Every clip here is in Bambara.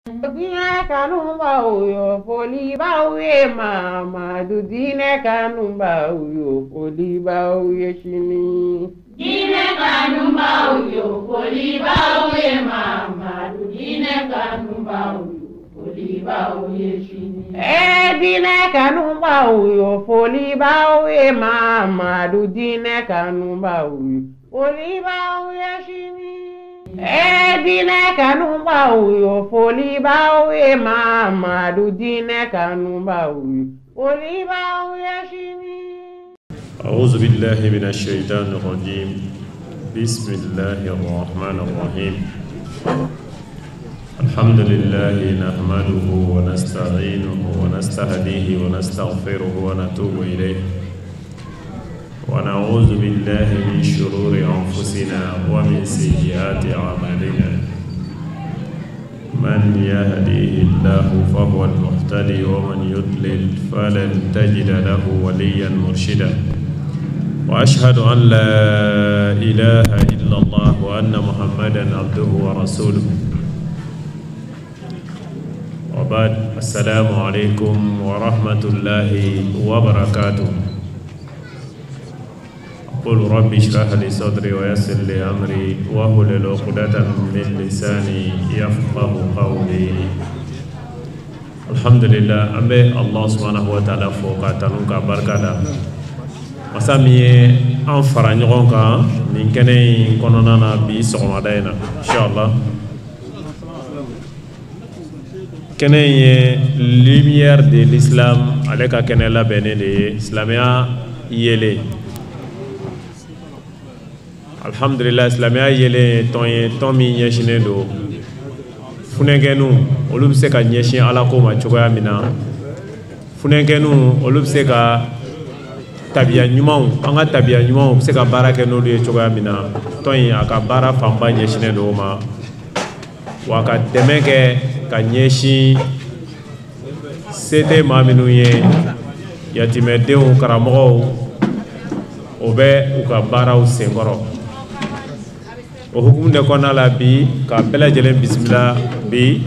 Dina kanumba uyo poliba uye mama dudine kanumba uyo poliba uye shini. Dine kanumba uyo poliba uye mama dudine kanumba uyo poliba uye shini. Dine kanumba uyo poliba uye mama dudine kanumba uyo poliba uye shini. Dine kanumba uyo poliba uye mama dudine kanumba uyo poliba uye shini. أعوذ بالله من الشيطان الرجيم بسم الله الرحمن الرحيم الحمد لله نحمده ونستعينه ونستهديه ونستغفره ونتوب إليه ونعوذ بالله من شرور أنفسنا ومن سيئات أعمالنا من يهديه الله فهو المهتدي ومن يضلل فلن تجد له وليا مرشدا وأشهد أن لا إله إلا الله وأن محمدا عبده ورسوله وبعد السلام عليكم ورحمة الله وبركاته قل رب اشرح لي صدري ويسر لي أمري واحلل عقدة من لساني يفقه قولي الحمد لله أمي الله سبحانه وتعالى فوق تنوك بركة masamiye an fara ɲɔgɔn kan nin kɛnɛ in kɔnɔna na bi sɔgɔmada in na inshallah kɛnɛ in ye lumière de l'islam ale ka kɛnɛ labɛnnen de ye silamɛya yelen alhamdulillah silamɛya yelen tɔn ye tɔn min ɲɛsinnen don funɛnkɛnu olu bɛ se ka ɲɛsin ala ko ma cogoya min na funɛnkɛnu olu bɛ se ka tabiya ɲumanw an ka tabiya ɲumanw bɛ se ka baara kɛ n'olu ye cogoya min na tɔn in a ka baara fanba ɲɛsinnen don o ma wa ka dɛmɛ kɛ ka ɲɛsin se tɛ maa minnu ye yatimɛdenw karamɔgɔw o bɛ u ka baaraw senkɔrɔ o hukumu de kɔnɔna la bi ka bɛɛ lajɛlen bisimila bi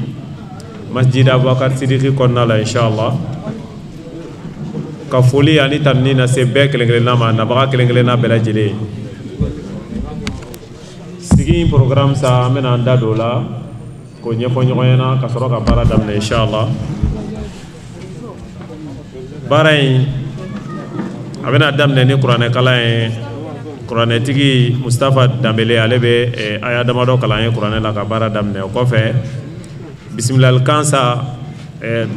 masjid Abubakar Sidiki kɔnɔna la inshallah ka foli ani tanuni na se bɛɛ kelen-kelenna ma nabaga kelen-kelenna bɛɛ lajɛlen sigi in programme sa an bɛna an da don o la k'o ɲɛfɔ ɲɔgɔn ɲɛna ka sɔrɔ ka baara daminɛ inshallah baara in a bɛna daminɛ ni kuranɛ kalan ye kuranɛtigi Mustafa Danbele ale bɛ aya damadɔ kalan ye kuranɛ la ka baara daminɛ o kɔfɛ bisimilalikan sa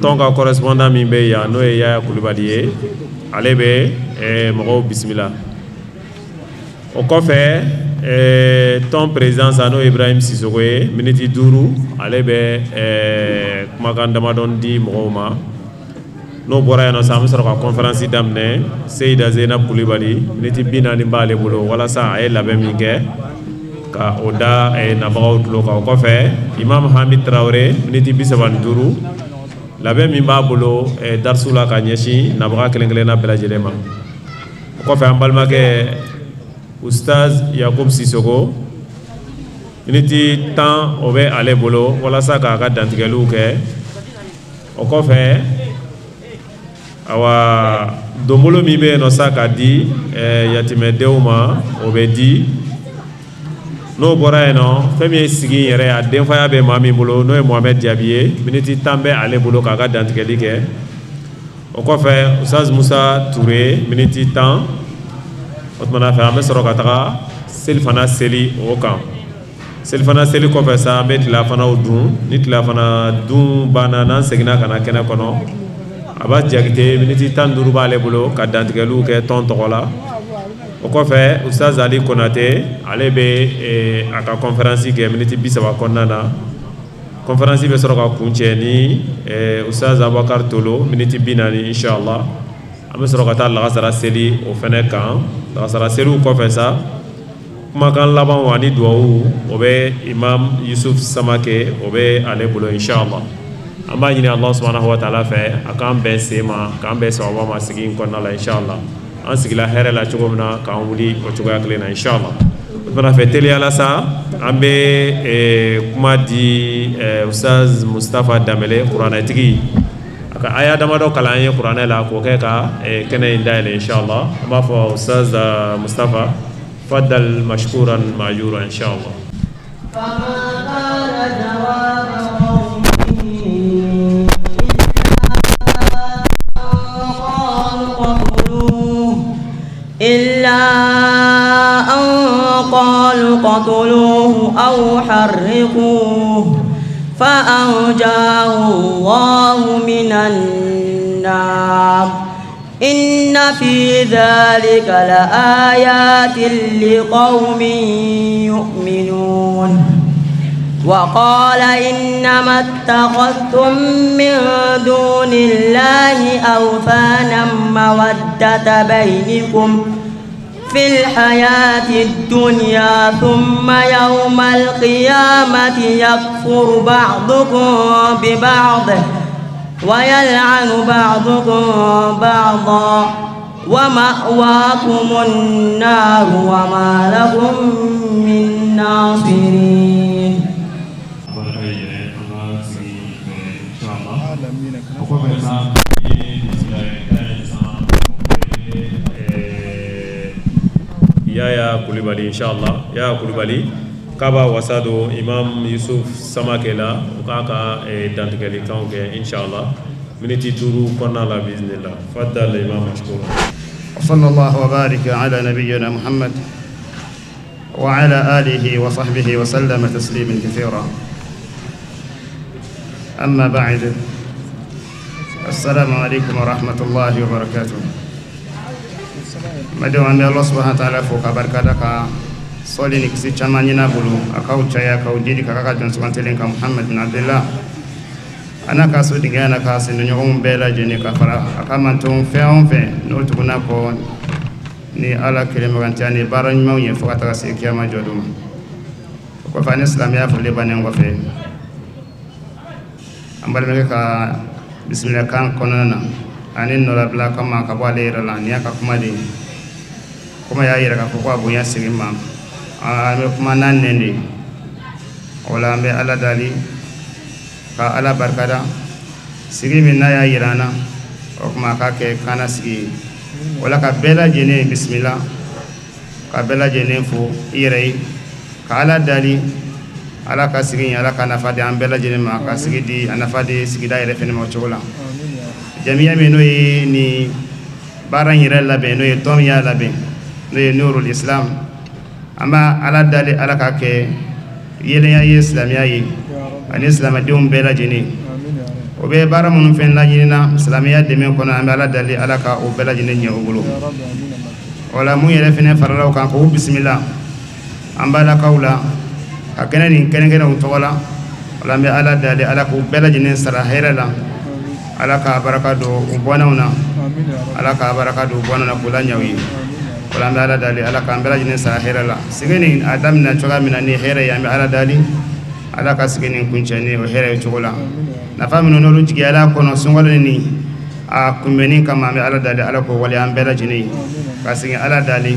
tɔn ka correspondant min bɛ yan n'o ye Yaya Kulibali ye ale bɛ mɔgɔw bisimila o kɔfɛ tɔn président sa n'o ye Ibrahim Sisoko ye miniti 5 ale bɛ kumakan damadɔ di mɔgɔw ma n'o bɔra yan nɔ sa an bɛ sɔrɔ ka conférence daminɛ Seyida Zeynab Kulibali miniti 40 b'ale bolo walasa a ye labɛn min kɛ ka o da nabagaw tulo kan o kɔfɛ Imam Hamid Traoré miniti 35 labɛn min b'a bolo darisu la ka ɲɛsin nabaga kelen-kelenna bɛɛ lajɛlen ma o kɔfɛ an balimakɛ Ustaz Yakub Sisoko miniti 10 o bɛ ale bolo walasa k'a ka dantigɛliw kɛ o kɔfɛ awa donbolo min bɛ yen nɔ sa ka di yatimɛdenw ma o bɛ di n'o bɔra yen nɔ fɛn min ye sigi in yɛrɛ a denfaya bɛ maa min bolo n'o ye Mohamed Diaby ye miniti 10 bɛ ale bolo k'a ka dantigɛli kɛ o kɔfɛ Ustaz Musa Touré miniti 10 o tumana fɛ an bɛ sɔrɔ ka taga selifana seli o kan selifana seli kɔfɛ sa an bɛ tilafanaw dun ni tilafana dun banna n'an seginna ka na kɛnɛ kɔnɔ a b'a jakite miniti 15 b'ale bolo ka dantigɛliw kɛ tɔn tɔgɔ la o kɔfɛ Ustaz Ali Konate ale bɛ a ka conférence kɛ miniti 30 kɔnɔna na conférence bɛ sɔrɔ ka kuncɛ ni Ustaz Abubakar Tolo miniti 40 inshallah an bɛ sɔrɔ ka taa lagasara seli o fɛnɛ kan lagasara seliw kɔfɛ sa kumakan laban ani duwawu o bɛ Imam Yusuf Samake o bɛ ale bolo inshallah an b'a ɲini Allah subhanahu wa ta'ala fɛ a k'an bɛn se ma k'an bɛn sababa ma sigi in kɔnɔna la inshallah an sigila hɛrɛ la cogo min na k'an wuli o cogoya kelen na inshallah fana fɛ teliyala sa an bɛ kuma di Ustaz Mustafa Danbɛlɛ kuranɛtigi a ka aya damadɔ kalan an ye kuranɛ la k'o kɛ ka kɛnɛ in dayɛlɛ inshallah an b'a fɔ Ustaz Mustafa faddal mashkuran ma'juran inshallah. إلا أن قالوا قتلوه أو حرقوه فأنجاه الله من النار إن في ذلك لآيات لقوم يؤمنون وقال إنما اتخذتم من دون الله أوثانا مودة بينكم في الحياة الدنيا ثم يوم القيامة يكفر بعضكم ببعض ويلعن بعضكم بعضا ومأواكم النار وما لكم من ناصرين. Yaya Kulibali inshallah Yaya Kulibali kaba wasado Imam Yusuf Samakela ukaka dantigeli kanke inshallah miniti duru konna la biznillah faddal Imam mashkura sallallahu wa baraka ala nabiyyina Muhammad wa ala alihi wa sahbihi wa sallama tasliman kathira amma ba'd assalamu alaykum wa rahmatullahi wa barakatuh. Madam ambe Allah subhanahu wa ta'ala fo ka barkada ka soli ni kisi chama nyina bulu akau chaya akau jidi kaka dan subhanahu ka Muhammad bin Abdullah anaka so digana ka sin nyo bela jeni ka fara akama ton fe on fe no tuguna ko ni ala kelema gantani baran mawye fo ka se kiyama jodum ko fa ni islam ya fo le banen go fe ambal me ka bismillah kan konana anin no la bla kama ka bale rala ni aka kuma de kuma ya yira ka ko abuya sigima ame kuma nan nende wala ambe ala dali ka ala barkada sigimi na ya yirana o kuma ka ke kana sigi wala ka bela jene bismillah ka bela jene fo yire ka ala dali ala ka sigi ala ka nafa de ambela jene ma ka sigi di anafa de sigi da yire fene mo chola jamiya me no ni baran yire labe no tom ya labe no nurul islam ama ala dali ala ka ke yele ya islamiya yi ani islam de bela jene o be bara mun fen la jina islamiya de men kono ala dali ala ka o bela jene nyaw bulo wala mu yele fene farala kan ko bismillah ambala kaula akene ni kene o tola wala me ala dali ala ko bela jene sara herala ala ka baraka do bonawna ala ka baraka do bonawna kula nyawi wala me ala dali ala ka bela jene sara herala sigeni adam na choga mina ni here ya me ala dali ala ka sigeni kunchani o here chogola na famino no lujigi ala kono sungolo ni a kumeni kama me ala dali ala ko wali am bela jene ka sigeni ala dali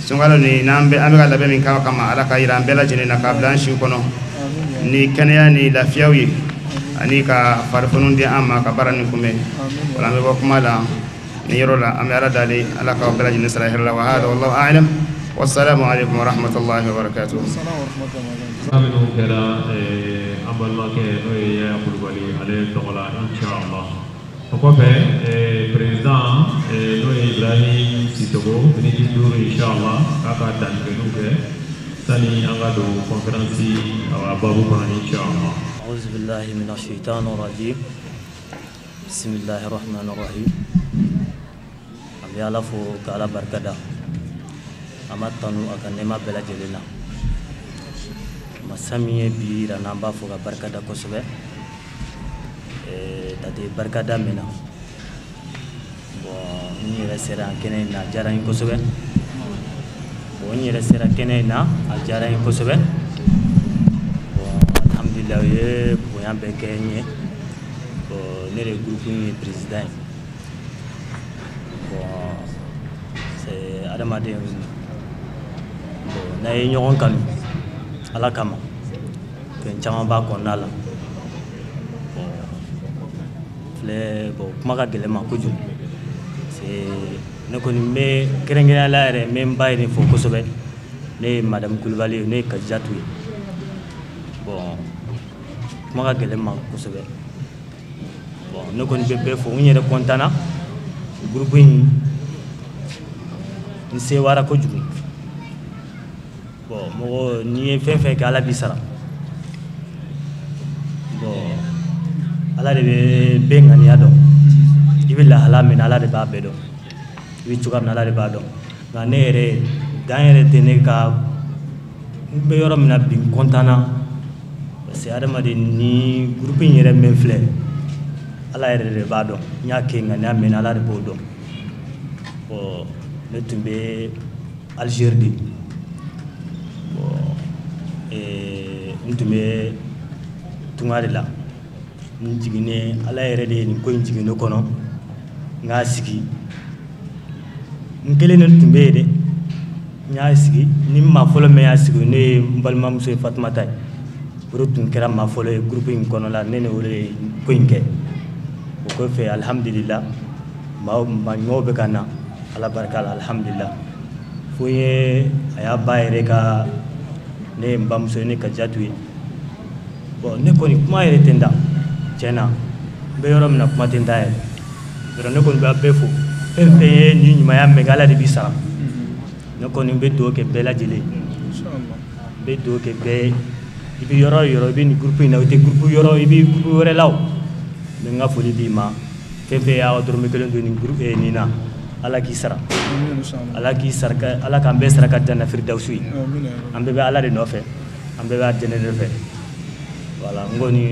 sungalo ni nambe amega labe min kama ala ka ira bela jene na ka blanchi kono ni kenya ni lafiyawi ani ka farfunun di amma ka barani kume wala me bokuma la ni yorola am ala dali ala ka bela jene sara hirla wa hada wallahu a'lam wassalamu alaykum wa rahmatullahi wa barakatuh. Aminu kera ambalma ke no ya Kulibali ale tokola inshallah ko fe président no Ibrahim Sitogo ni duru inshallah aka dan ke sani anga do conférence awa babu ko inshallah. A'udzu billahi minasy syaithanir rajim. Bismillahir rahmanir rahim. Abi ala fo kala barkada amatanu akan nema bela jelena masamiye bi rana ba fo barkada kosobe tati barkada mena bon ni resera kene na jara in kosobe bon ni resera kene na jara in kosobe bon alhamdulillah ye bon yambe kenye bon ne le groupe ni président bon c'est adamade n'a ye ɲɔgɔn kanu ala kama fɛn caman b'a kɔnɔna la filɛ kuma ka gɛlɛn ma kojugu ne kɔni bɛ kɛrɛnkɛrɛnya la yɛrɛ n bɛ n ba ye fo kosɛbɛ ne ye madame Kulibali ye ne ye Kadijatu ye kuma ka gɛlɛn ma kosɛbɛ ne kɔni bɛ bɛɛ fo n yɛrɛ content na groupe in n sewara kojugu mɔgɔ n'i ye fɛn fɛn kɛ ala b'i sara ala de bɛ bɛɛ ŋaniya dɔn i bɛ lahala min na ala de b'a bɛɛ dɔn i bɛ cogoya min na ala de b'a dɔn nka ne yɛrɛ dan yɛrɛ tɛ ne ka n bɛ yɔrɔ min na bi n content na parce que adamaden ni groupe in yɛrɛ min filɛ ala yɛrɛ de b'a dɔn n y'a kɛ ŋaniya min na ala de b'o dɔn ne tun bɛ Algérie de n tun bɛ tunga de la n jiginnen ala yɛrɛ de ye nin ko in jigin ne kɔnɔ n k'a sigi n kelen de tun bɛ yen dɛ n y'a sigi ni maa fɔlɔ min y'a sigi ne ye n balimamuso ye Fatumata ye o de tun kɛra maa fɔlɔ ye groupe in kɔnɔ la ne ni o de ye ko in kɛ o kɔfɛ alhamdulillah maa ɲumanw bɛ ka na ala barika la alhamdulillah fo ye a y'a ba yɛrɛ ka ne ye n bamuso ye ne Kadijatu ye ne kɔni kuma yɛrɛ tɛ n da tiɲɛ na n bɛ yɔrɔ min na kuma tɛ n da yɛrɛ dɔrɔn ne kɔni b'a bɛɛ fo fɛn fɛn ye nin ɲumanya mɛn kɛ ala de b'i sara ne kɔni bɛ dugawu kɛ bɛɛ lajɛlen n bɛ dugawu kɛ bɛɛ ye i bɛ yɔrɔ o yɔrɔ i bɛ nin groupe in na o tɛ groupe yɔrɔ i bɛ groupe wɛrɛ la o n bɛ n ka foli d'i ma fɛn fɛn y'a dɔrɔmɛ kelen don nin groupe nin na ala k'i sara ala k'i sara ala k'an bɛɛ sara ka janna firidawusi ye an bɛɛ bɛ ala de nɔfɛ an bɛɛ bɛ alijɛnɛ de fɛ voilà n kɔni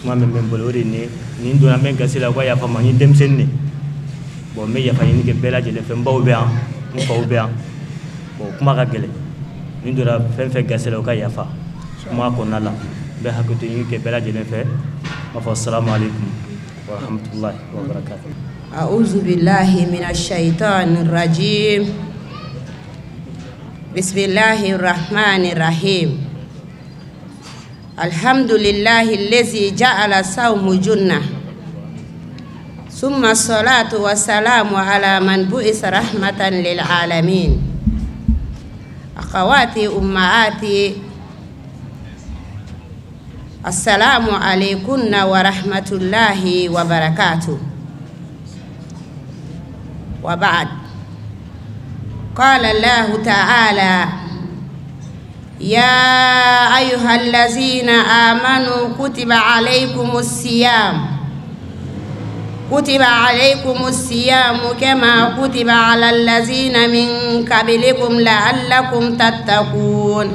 kuma min bɛ n bolo o de ye nin donna n bɛ gasi la u ka yafa n ma n ye denmisɛnnin de bon n bɛ yafa ɲini kɛ bɛɛ lajɛlen fɛ n baw bɛ yan n faw bɛ yan bon kuma ka gɛlɛn nin donna fɛn fɛn gasi la u ka yafa kuma kɔnɔna la n bɛ hakɛto ɲini kɛ bɛɛ lajɛlen fɛ n b'a fɔ assalamu alaikum wa rahmatullahi wa barakatuh. أعوذ بالله من الشيطان الرجيم بسم الله الرحمن الرحيم الحمد لله الذي جعل الصوم جنة ثم الصلاة والسلام على من بعث رحمة للعالمين أخواتي أمهاتي السلام عليكم ورحمة الله وبركاته وبعد قال الله تعالى يا أيها الذين آمنوا كتب عليكم الصيام كما كتب على الذين من قبلكم لعلكم تتقون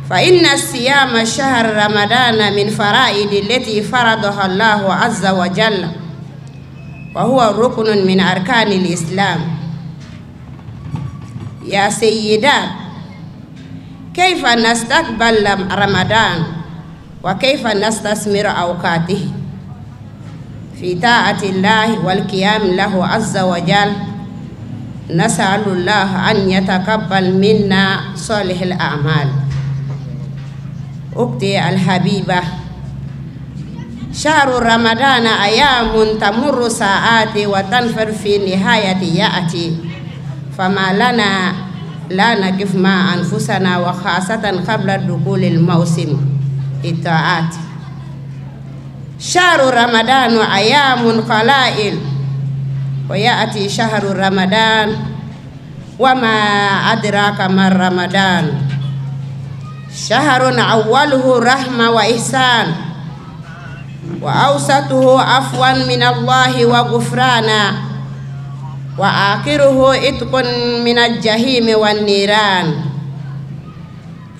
فإن الصيام شهر رمضان من فرائض التي فرضها الله عز وجل وهو ركن من أركان الإسلام. يا سيدات كيف نستقبل رمضان وكيف نستثمر أوقاته في طاعة الله والقيام له عز وجل؟ نسأل الله أن يتقبل منا صالح الأعمال. أختي الحبيبة شهر رمضان أيام تمر ساعات وتنفر في نهاية يأتي فما لنا لا نقف مع أنفسنا وخاصة قبل دخول الموسم الطاعات. شهر رمضان أيام قلائل ويأتي شهر رمضان وما أدراك ما رمضان شهر أوله رحمة وإحسان وأوسطه عفوا من الله وغفرانا وآخره عتق من الجحيم والنيران.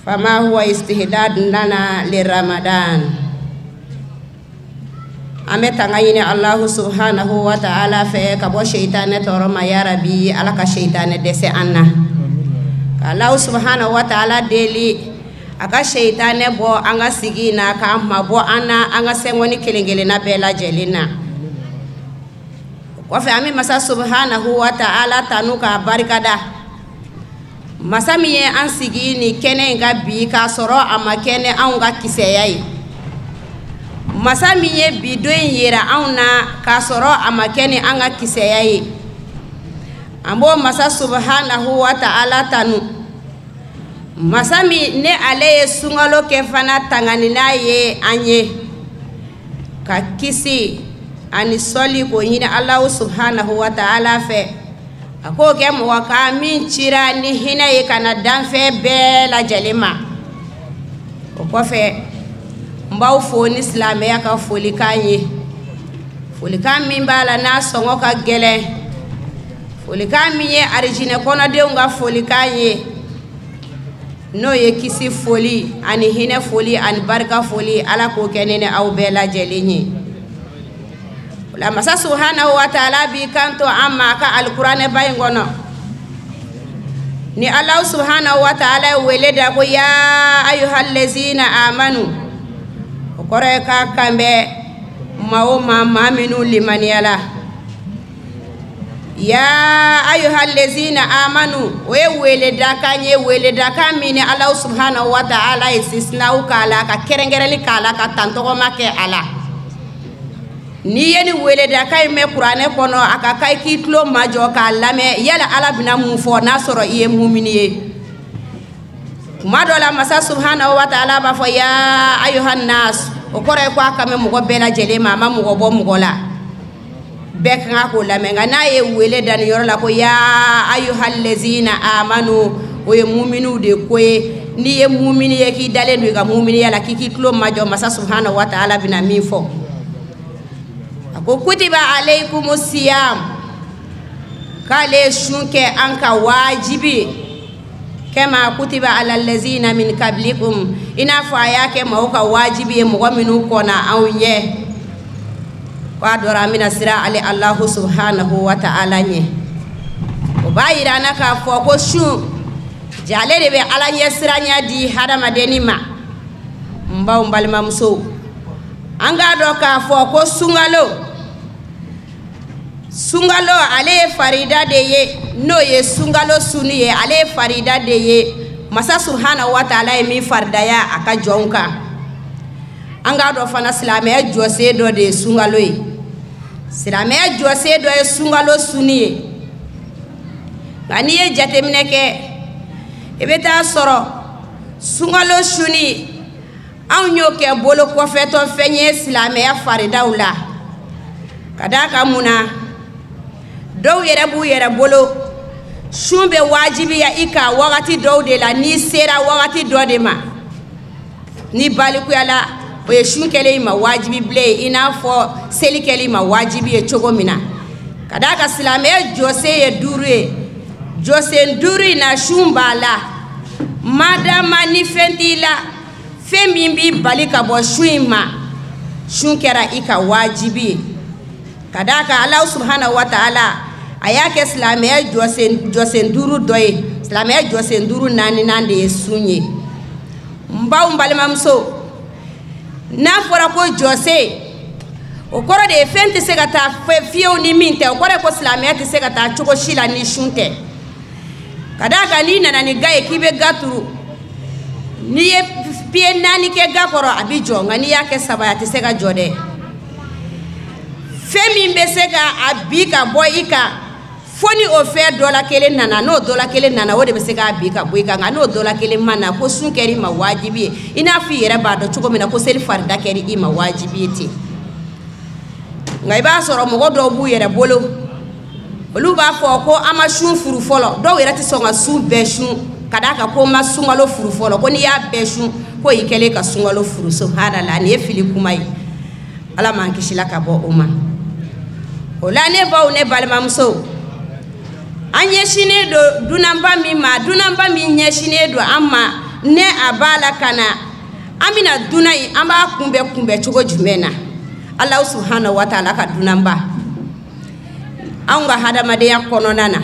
فما هو استعداد لنا لرمضان؟ أمتعيني الله سبحانه وتعالى في كبو شيطان تورما يا ربي على كشيطان دسي أنا الله سبحانه وتعالى دلي aka shaytane bo anga sigina ka mabo ana anga sengoni kelengele na bela jelina ko fe ami masa subhanahu wa ta'ala tanuka barikada masa min ye an sigi ni kɛnɛ in ka bi k'a sɔrɔ a ma kɛnɛ anw ka kisɛya ye masa min ye bi don in yira anw na k'a sɔrɔ a ma kɛnɛ an ka kisɛya ye an b'o masa subhanahu wa ta'ala tanu masa min ne ale ye sunkalo kɛ fana tanganina ye an ye ka kisi ani sɔli k'o ɲini Allahu subhanahu wa ta'ala fɛ a k'o kɛ mɔgɔ kan min cira ni hinɛ ye ka na danfɛn bɛɛ lajɛlen ma o kɔfɛ n b'aw fo ni silamɛya ka folikan ye folikan min b'a la n'a sɔngɔ ka gɛlɛn folikan min ye arijinɛ kɔnɔdenw ka folikan ye n'o ye kisi foli ani hinɛ foli ani barika foli Ala k'o kɛ ne ni aw bɛɛ lajɛlen ye la masa subhanahu wa ta'ala bi kanto amma ka alquran ba in kɔnɔ ni Allah subhanahu wa ta'ala wele da ko ya ayyuhallazina amanu o kɔrɔ ka kanbɛ ma minnu limaniyala ya ayyuhallazina amanu o ye wele da kan ye wele da kan min ni Allah subhanahu wa ta'ala ye sisnaw kala ka kɛrɛnkɛrɛnli kala ka tantɔgɔma kɛ ala ni ye ni wele da kan mɛ kuranɛ kɔnɔ a ka kai k'i tulo majɔ k'a lamɛn yala ala bɛna mun fɔ n'a sɔrɔ i ye mumini ye kuma dɔ la masa subhanahu wa ta'ala b'a fɔ ya ayyuhan nas o kɔrɔ ye ko a ka mɛn mɔgɔ bɛɛ lajɛlen ma a ma mɔgɔ bɔ mɔgɔ la bɛɛ kan ka k'o lamɛn nka n'a ye wele da ni yɔrɔ la ko ya ayyuhallazina amanu o ye muminiw de ko ye n'i ye mumini ye k'i dalen don i ka muminiya la k'i k'i tulo majɔ masa subhanahu wa ta'ala bɛna min fɔ ko kutiba alaykumus siyam kale shunke anka wajibi kama kutiba alal ladzina min qablikum ina fa yake mauka wajibi mo minu kona awye wa dora mina sira ali Allah subhanahu wa ta'ala nye o bayira naka fo ko shu jale de be ala nye sira nya di hadama denima mbaw mbalma muso anga do ka fo ko sungalo ale farida de ye no ye sungalo suni ye ale farida de ye masa subhanahu wa ta'ala ye mi fardaya aka jonka anga do fana silamɛ jose do de sungalo ye silamɛ jose do ye sungalo suni ye ngani ye jateminɛ kɛ e be taa sɔrɔ sungalo suni an y'o kɛ bolo kɔfɛtɔ fɛn ye silamɛya faridaw la ka da ka muna dɔw yɛrɛ b'u yɛrɛ bolo sun bɛ wajibiya i ka wagati dɔw de la n'i sera wagati dɔ de ma ni balikuyala o ye sun kɛlen ma wajibi bilen i n'a fɔ seli kɛlen ma wajibi ye cogo min na ka da ka silamɛya jɔse ye 5 ye jɔsen 5 in na sun b'a la madama ni fɛn t'i la fɛn min b'i bali ka bɔ sun in ma sun kɛra i ka wajibi ye ka da ka Allah subhanahu wa ta'ala a y'a kɛ silamɛya jɔsen 5 dɔ ye silamɛya jɔsen 5 naaninan de ye sun ye n baw n balimamuso n'a fɔra ko jɔse o kɔrɔ de ye fɛn tɛ se ka taa fiyewu ni min tɛ o kɔrɔ ye ko silamɛya tɛ se ka taa cogo si la ni sun tɛ ka da kan n'i nana ni ga ye k'i bɛ ga turu n'i ye pied 4 kɛ ga kɔrɔ a bɛ jɔ nka n'i y'a kɛ 3 a tɛ se ka jɔ dɛ fɛn min bɛ se ka a bi ka bɔ i kan fo ni o fɛn dɔ la kelen nana n'o dɔ la kelen nana o de bɛ se k'a bi ka bɔ i kan nka n'o dɔ la kelen ma na ko sun kɛra i ma wajibi ye i n'a fɔ i yɛrɛ b'a dɔn cogo min na ko seli farida kɛra i ma wajibi ye ten nka i b'a sɔrɔ mɔgɔ dɔw b'u yɛrɛ bolo olu b'a fɔ ko an ma sun furu fɔlɔ dɔw yɛrɛ tɛ sɔn ka sun bɛɛ sun ka d'a kan ko n ma sunkalo furu fɔlɔ ko n'i y'a bɛɛ sun ko i kɛlen ka sunkalo furu subhanallah nin ye fili kuma ye ala m'an kisi la ka bɔ o ma o la ne baw ne balimamuso an ɲɛsinnen don dunanba min ma dunanba min ɲɛsinnen don an ma ne a b'a la ka na an bɛna dunan in an b'a kunbɛn cogo jumɛn na Allah subhanahu wa ta'ala ka dunanba anw ka hadamadenya kɔnɔna na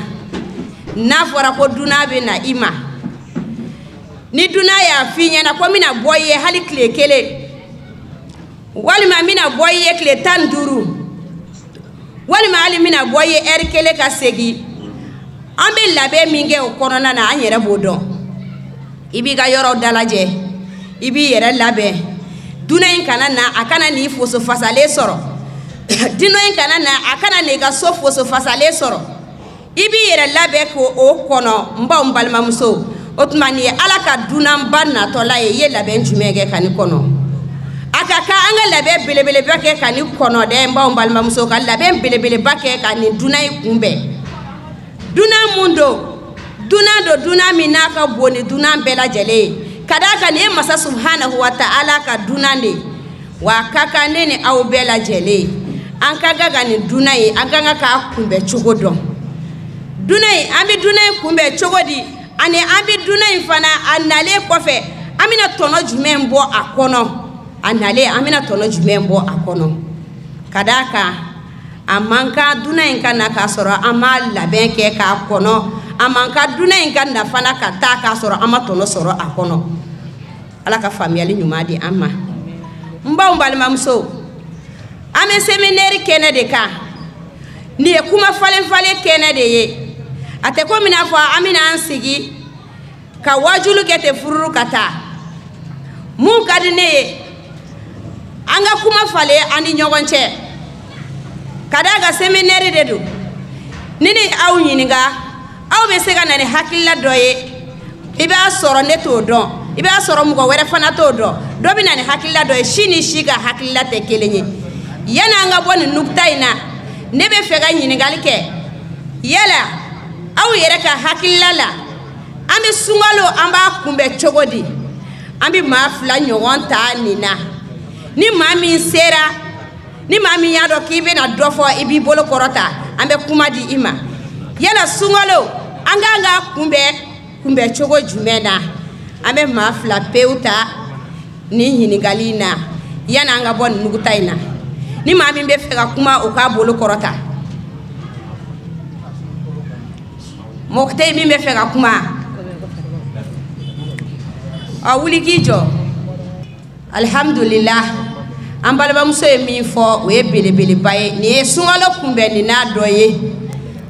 n'a fɔra ko dunan bɛ na i ma ni dunan y'a f'i ɲɛna ko n bɛna bɔ i ye hali tile 1 walima n bɛna bɔ i ye tile 15 walima hali n bɛna bɔ i ye heure 1 ka segin an bɛ labɛn min kɛ o kɔnɔna na an yɛrɛ b'o dɔn i b'i ka yɔrɔ dalajɛ i b'i yɛrɛ labɛn dunan in kana na a kana n'i foso fasalen sɔrɔ dunan in kana na a kana n'i ka so foso fasalen sɔrɔ i b'i yɛrɛ labɛn k'o kɔnɔ n baw n balimamuso o tuma nin ye Ala ka dunanba natɔla ye i ye labɛn jumɛn kɛ ka nin kɔnɔ a ka kan an ka labɛn belebeleba kɛ ka nin kɔnɔ dɛ n baw n balimamuso ka labɛn belebeleba kɛ ka nin dunan in kunbɛn dunan mun don dunan min n'a ka bon ni dunan bɛɛ lajɛlen ye ka d'a kan nin ye masa subhanahu wa ta'ala ka dunan de wa a ka kan ne ni aw bɛɛ lajɛlen an ka kan ka nin dunan ye an ka kan k'a kunbɛn cogo dɔn dunan in an bɛ dunan in kunbɛn cogo di ani an bɛ dunan in fana a nalen kɔfɛ an bɛna tɔnɔ jumɛn bɔ a kɔnɔ a nalen an bɛna tɔnɔ jumɛn bɔ a kɔnɔ ka d'a kan a man kan dunan in ka na k'a sɔrɔ an ma labɛn kɛ k'a kɔnɔ a man kan dunan in ka na fana ka taa k'a sɔrɔ an ma tɔnɔ sɔrɔ a kɔnɔ Ala ka faamuyali ɲuman di an ma n baw n balimamuso an bɛ séminaire kɛnɛ de kan nin ye kuma falen-falen kɛnɛ de ye a tɛ komi n'a fɔ an bɛna an sigi ka wajulu kɛ ten fururu ka taa mun ka di ne ye an ka kuma falen an ni ɲɔgɔn cɛ ka d'a kan séminaire de don ni ni aw ɲininka aw bɛ se ka na ni hakilila dɔ ye i b'a sɔrɔ ne t'o dɔn i b'a sɔrɔ mɔgɔ wɛrɛ fana t'o dɔn dɔ bɛ na ni hakilila dɔ ye si ni si ka hakilila tɛ kelen ye yanni an ka bɔ nin nukuta in na ne bɛ fɛ ka ɲininkali kɛ yala aw yɛrɛ ka hakilila la an bɛ sunkalo an b'a kunbɛn cogo di an bɛ maa fila ɲɔgɔn ta nin na ni maa min sera ni maa min y'a dɔn k'i bɛna dɔ fɔ i b'i bolo kɔrɔta an bɛ kuma di i ma yala sunkalo an kan ka kunbɛn cogo jumɛn na an bɛ maa fila pewu ta nin ɲininkali in na yanni an ka bɔ nin nukuta in na ni maa min bɛ fɛ ka kuma o k'a bolo kɔrɔta mɔgɔ tɛ min bɛ fɛ ka kuma wuli k'i jɔ alhamdulillah an balimamuso ye min fɔ o ye belebeleba ye nin ye sunkalo kunbɛnni n'a dɔ ye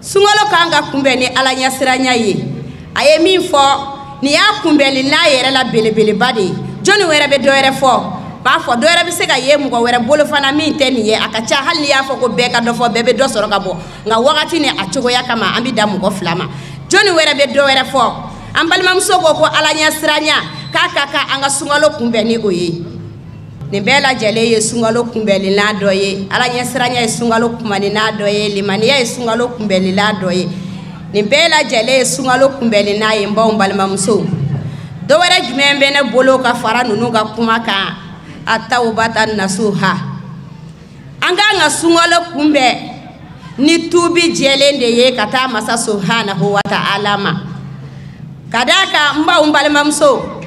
sunkalo kan ka kunbɛn ni Ala ɲɛsiranya ye a ye min fɔ nin y'a kunbɛnni n'a yɛrɛ la belebeleba de ye jɔnni wɛrɛ bɛ dɔ wɛrɛ fɔ b'a fɔ dɔ wɛrɛ bɛ se ka ye mɔgɔ wɛrɛ bolo fana min tɛ nin ye a ka ca hali n'i y'a fɔ ko bɛɛ ka dɔ fɔ bɛɛ bɛ dɔ sɔrɔ ka bɔ nka wagati ni a cogoya kama an bɛ da mɔgɔ fila ma jɔnni wɛrɛ bɛ dɔ wɛrɛ fɔ an balimamuso ko Ala ɲɛsiranya k'a ka kan an ka sunkalo kunbɛn ni o ye nin bɛɛ lajɛlen ye sunkalo kunbɛnni n'a dɔ ye Ala ɲɛsiranya ye sunkalo kunbɛnni n'a dɔ ye limaniya ye sunkalo kunbɛnni n'a dɔ ye nin bɛɛ lajɛlen ye sunkalo kunbɛnni n'a ye n baw n balimamuso dɔ wɛrɛ jumɛn bɛ ne bolo ka fara ninnu ka kuma kan a tawbata nasuha an kan ka sunkalo kunbɛn ni tuubi jɛlen de ye ka taa masa subhanahu wa ta'ala ma ka d'a kan n baw n balimamuso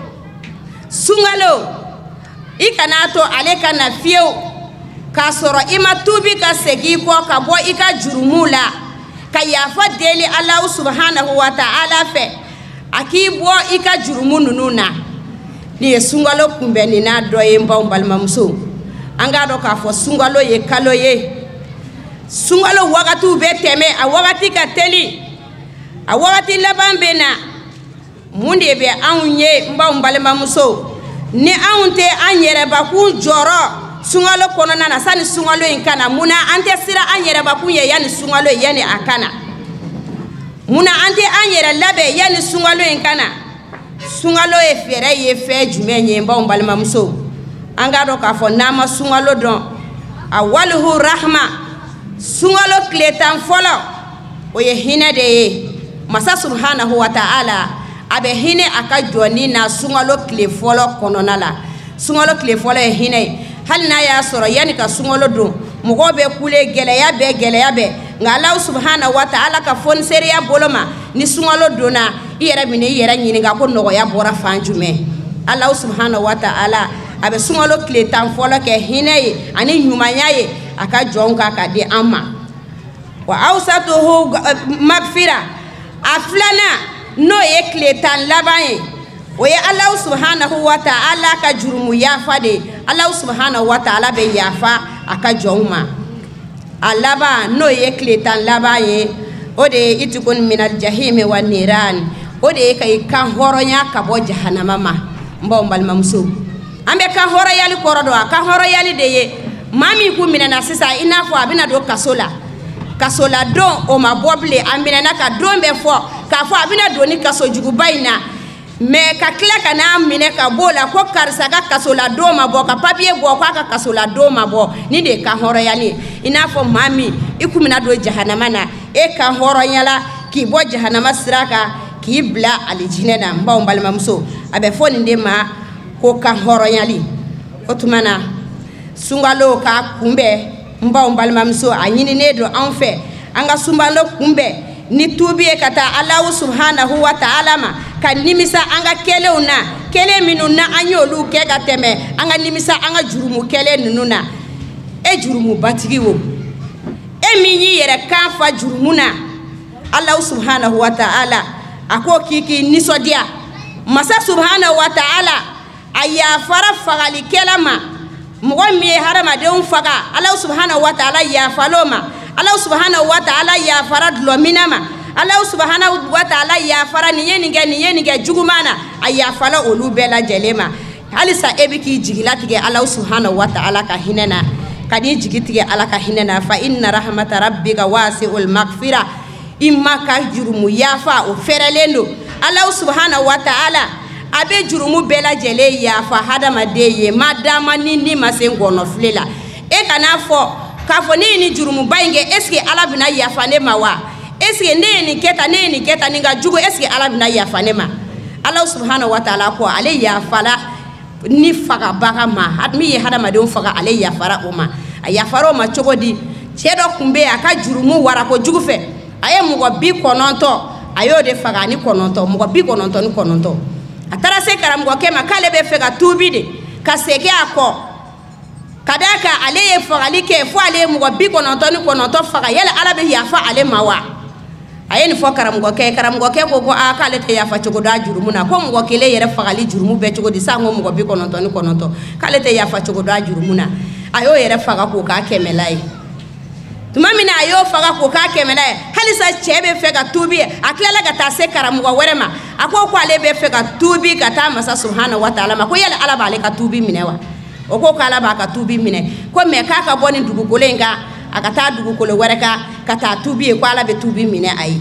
sunkalo i kana to ale ka na fiyewu k'a sɔrɔ i ma tuubi ka segin i kɔ ka bɔ i ka jurumu la ka yafa deli Alahu subhanahu wa ta'ala fɛ a k'i bɔ i ka jurumu ninnu na nin ye sunkalo kunbɛnni n'a dɔ ye n baw n balimamuso an k'a dɔn k'a fɔ sunkalo ye kalo ye sunkalo wagatiw bɛ tɛmɛ a wagati ka teli a wagati laban bɛ na mun de bɛ anw ye n baw n balimamuso ni anw tɛ an yɛrɛbakun jɔrɔ sunkalo kɔnɔna na sani sunkalo in kana munna an tɛ siran an yɛrɛbakun ye yanni sunkalo ye yanni a kana munna an tɛ an yɛrɛ labɛn yanni sunkalo in kana sunkalo ye fɛɛrɛ ye fɛn jumɛn ye n baw n balimamuso an k'a dɔn k'a fɔ n'an ma sunkalo dɔn a walihu rahma sunkalo tile tan fɔlɔ o ye hinɛ de ye masa subhanahu wa ta'ala a bɛ hinɛ a ka jɔnni na sunkalo tile fɔlɔ kɔnɔna la sunkalo tile fɔlɔ ye hinɛ ye hali n'a y'a sɔrɔ yanni ka sunkalo don mɔgɔw bɛ kule gɛlɛya bɛɛ nka Alahu subhanahu wa ta'ala ka fonisereya bolo ma ni sunkalo donna i yɛrɛ bɛ n'i yɛrɛ ɲininka ko nɔgɔya bɔra fan jumɛn Alahu subhanahu wa ta'ala a bɛ sunkalo tile tan fɔlɔ kɛ hinɛ ye ani ɲumanya ye a ka jɔnw kan ka di an ma wa awsatuhu magfira a filanan n'o ye tile tan laban ye o ye Alahu subhanahu wa ta'ala ka jurumu yafa de Alahu subhanahu wa ta'ala bɛ yafa a ka jɔnw ma a laban n'o ye tile tan laban ye o de itukun minal jahimi wa niran o de kay kan horonya ka bo jahannama ma mbaw balma muso ambe kan horoyali korodo kan horoyali de ye mami ku minana sisa ina fo abina do kasola don o ma boble ambina na ka don be fo ka fo abina do ni kaso jugu bayina me ka kila kana mine ka bola ko karsa ka kasola do ma bo ka papier bo ko ka kasola do ma bo ni de kan horoyali ina fo mami ikumina do jahannama na e kan horoyala ki bo jahannama siraka ki bla alijine na mbaw balma muso abe fo ni de ma ko kan horoyali otumana sungalo ka kumbe mbaw balma muso anyini ne do an fe anga sumbalo kumbe ni tubi e kata Allah subhanahu wa ta'ala ma kan nimisa anga kele una kele minuna anyolu ke gateme anga nimisa anga jurumu kele nununa e jurumu batigi wo e minyi yere kan fa jurumuna Allah subhanahu wa ta'ala ako kiki nisodia masa subhanahu wa ta'ala aya fara fagali kelama mugo mi harama de un faga Allah subhanahu wa ta'ala ya faloma Allah subhanahu wa ta'ala ya fara dlominama Allah subhanahu wa ta'ala ya fara niyenige jugumana aya fala olu bela jelema halisa ebiki jigilatige Allah subhanahu wa ta'ala ka hinena kadi jigitige Allah ka hinena fa inna rahmata rabbika wasi'ul maghfira imma ka jurumu yafa o ferelendo Allah subhanahu wa ta'ala abe jurumu bela jele yafa hadama deye madama nindi masengono flela e kana fo kafo ni jurumu bainge eske ala bina yafa ne mawa eske ne ni keta ninga jugo eske ala bina yafa ne ma Allah subhanahu wa ta'ala ko ale yafala ni faga baga ma admi hadama de faga ale yafara oma ayafaro ma chogodi chedo kumbe aka jurumu wara ko jugu fe aye mugo bi kononto ayo de faga ni kononto mugo bi kononto ni kononto atara se karam go kema kale be fega tubide ka sege ako kadaka ale ye fagali ke fo ale mugo bi kononto ni kononto faga yele ala be yafa ale mawa aye ni fo karam go ke ko aka ale te yafa chogo da jurumu na ko mugo kele yere fagali jurumu be chogo di sango mugo bi kononto ni kononto kale te yafa chogo da jurumu na ayo yere faga ko ka kemelai tumamina ayo faga ko ka kemelai halisa chebe fega tubi aklela gata se karamugo werema ako ko ale be fega tubi gata masa subhanahu wa ta'ala ma ko yele ala ba ale ka tubi minewa o ko kala ba ka tubi mine ko me ka boni dugu kolenga akata dugu kolo wereka kata tubi ko ala be tubi mine ai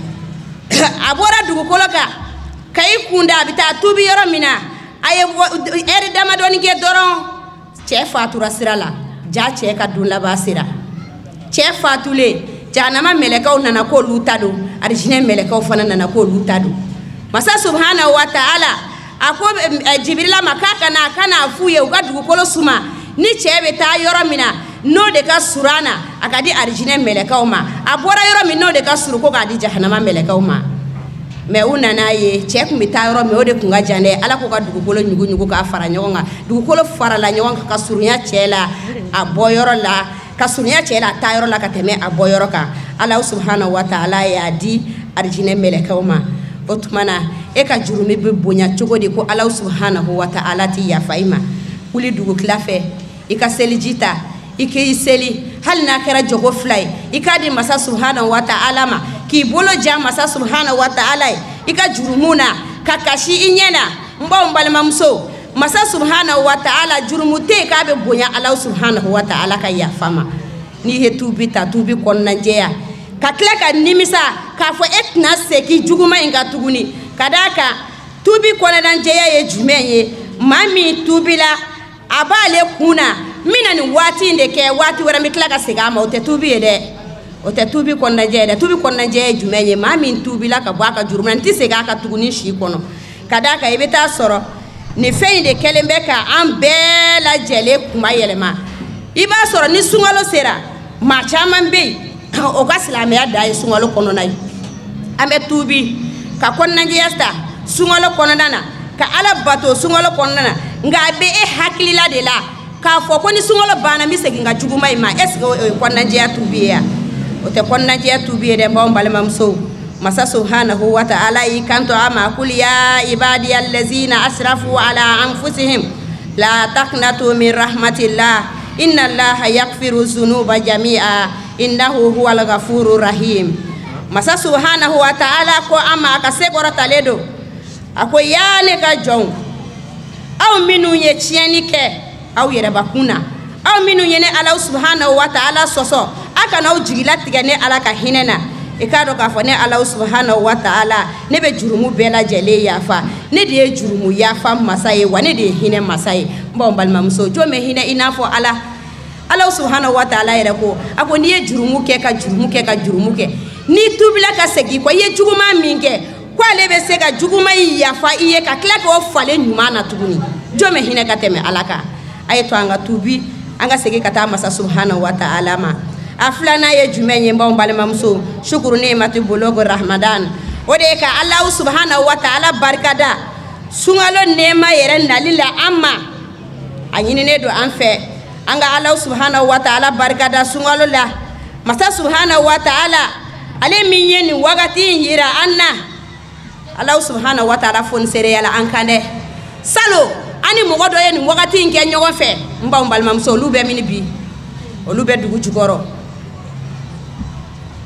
abora dugu koloka kai kunda bita tubi yoro mina aye eri dama doni ge doron che fatura sirala ja che ka dunla ba sira che fatule janama melekaw nana ko lutado arjine melekaw fana nana ko lutado masa subhanahu wa ta'ala ako jibrila makaka na kana fuye ugadugo kolo suma ni chebe ta yoro mina no de ka surana akadi arjine melekaw ma abora yoro mi no de ka suru ko gadi jahannama melekaw ma me unana ye che kumbi ta yoro mi ode kunga jande ala ko gadugo kolo nyugo ka fara nyonga dugo kolo fara la nyonga ka surunya chela aboyoro la kasunya chela tayoro la kateme aboyoro ka Allah subhanahu wa ta'ala ya di arjine melekauma otmana e ka jurumi be bonya chogodi ko Allah subhanahu wa ta'ala ti ya faima kuli dugu klafe ika selijita ike iseli hal na kera jogo fly ika di masa subhanahu wa ta'ala ma ki bolo jam masa subhanahu wa ta'ala ika jurumuna kakashi inyena mbaw mbalma mso masa subhanahu wa ta'ala jurumute ka be bonya Allah subhanahu wa ta'ala ka ya fama ni he tubi konna jeya ka kle ka nimisa ka fo etna seki juguma inga tuguni kadaka tubi konna jeya ye jumenye mami tubila abale kuna mina ni wati ndeke wati wara mikla ka segama o te tubi konna jeya tubi konna jeya jumenye mami tubila ka bwaka jurumna nti sega ka tuguni shi kono kadaka ibeta soro ni fein de kelembe ka an bela jele kuma yelema iba soro ni sungalo sera ma chaman be o ka islamiya dai sungalo kono nay ambe tubi ka konna jesta sungalo kono nana ka ala bato sungalo kono nana nga be e hakilila de la ka fo ko ni sungalo bana mi segi nga juguma ma eske o konna je tubi ya o te konna je tubi de mbaw balma mso masa subhanahu wa ta'ala ikanto ama kul ya ibadi allazina asrafu ala anfusihim la taqnatu min rahmatillah inna allaha yaghfiru dhunuba jami'a innahu huwal ghafurur rahim masa subhanahu wa ta'ala ko ama aka se kɔrɔtalen don a ko yaa ne ka jɔnw aw minnu ye tiɲɛni kɛ aw yɛrɛbakun na aw minnu ye ne ala subhanahu wa ta'ala sɔsɔ a kana aw jigilatigɛ ne ala ka hinɛ na i k'a dɔn k'a fɔ ne ala subhanahu wa ta'ala ne bɛ jurumu bɛɛ lajɛlen yafa ne de ye jurumu yafa masa ye wa ne de ye hinɛ masa ye n b'aw balimamuso jɔn bɛ hinɛ i n'a fɔ ala subhanahu wa ta'ala yɛrɛ ko a ko n'i ye jurumu kɛ ka jurumu kɛ ka jurumu kɛ n'i tubila ka segin kɔ i ye juguman min kɛ ko ale bɛ se ka juguman in yafa i ye ka tila k'o falen ɲuman na tuguni jɔn bɛ hinɛ ka tɛmɛ ala kan a ye to an ka tubi an ka segin ka taa masa subhanahu wa ta'ala ma a filanan ye jumɛn ye n b'aw balimamuso shukuru ni'mati bulugu ramadan o de ye ka ala subhanahu wa ta'ala barikada sunkalo nɛɛma yɛrɛ nali la an ma a ɲininen don an fɛ an ka ala subhanahu wa ta'ala barikada sunkalo la masa subhanahu wa ta'ala ale min ye nin wagati in yira an na ala subhanahu wa ta'ala fonisereya la an kan dɛ salo ani mɔgɔ dɔ ye nin wagati in kɛ ɲɔgɔn fɛ n b'aw balimamuso olu bɛ mini bi olu bɛ dugu jukɔrɔ